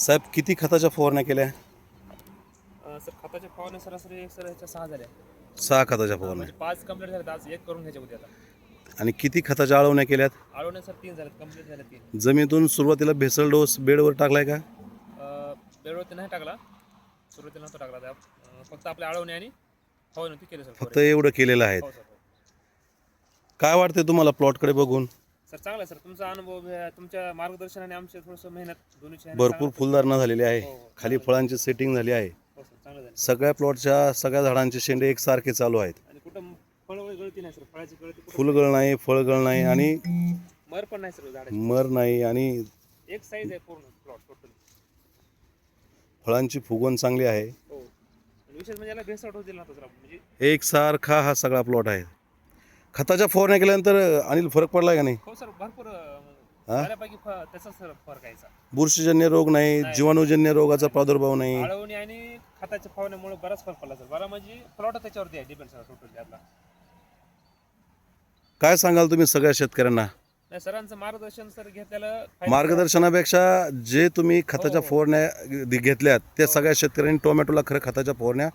साहेब किती खताच्या फवारण्या केल्या? सर खताच्या फवारण्या सरासरी सर ह्याच्या 6 झाल्या. 6 खताच्या फवारण्या. म्हणजे 5 कंप्लीट झाल्यात, आज 1 करून घ्यायच्या उद्या आता. आणि किती खताच्या आळवण्या केल्यात? आळवण्या सर 3 झाल्यात, कंप्लीट झाल्या 3. जमिनीतून सुरुवातीला भेसळ डोस बेडवर टाकलाय का? बेडवरती नाही टाकला, सुरुवातीला नव्हता टाकला त्या. फक्त आपल्या आळवणी आणि फवारणी होती केली सर. फक्त एवढं केलेलं आहे. हो सर. काय वाटते तुम्हाला प्लॉटकडे बघून? सर चांगला आहे सर, तुमचा अनुभव तुमच्या मार्गदर्शनाने आमच्या थोडंसं मेहनत दोन्हीची भरपूर फुलधारणा झालेली आहे. हो. खाली फळांची सेटिंग झाली आहे. हो सर, चांगलं झालं. सगळ्या प्लॉटच्या सगळ्या झाडांचे शेंडे एकसारखे चालू आहेत. आणि कुठं फळ गळती नाही सर, फळाची गळती कुठं फुलगळ नाही, फळगळ नाही आणि मर पण नाही सर झाडाची. मर नाही आणि एक साईज आहे पूर्ण प्लॉट टोटल. फळांची फुगवण चांगली आहे. हो. आणि विशेष म्हणजे याला भेसळ डोस दिला नव्हता सर आपण. म्हणजे एकसारखा हा सगळा प्लॉट आहे. खताच्या फवारण्या केल्यानंतर अनिल फरक पडलाय का नाही? हो सर, भरपूर हा? बऱ्यापैकी त्याचा सर फरक आहे सर. बुरशीजन्य रोग नाही, जीवाणूजन्य रोगाचा प्रादुर्भाव नाही. आळवणी आणि खताच्या फवारण्यामुळे बराच फरक पडला सर. बरा म्हणजे प्लॉट त्याच्यावरती आहे, डिपेंड सर टोटल आपला. काय सांगाल तुम्ही सगळ्या शेतकऱ्यांना? नाही सरांचं मार्गदर्शन सर घेतलेलं मार्गदर्शनापेक्षा जे तुम्ही खताच्या हो. फवारण्या घेतल्यात त्या सगळ्या शेतकऱ्यांनी टोमॅटोला खरं खताच्या फवारण्या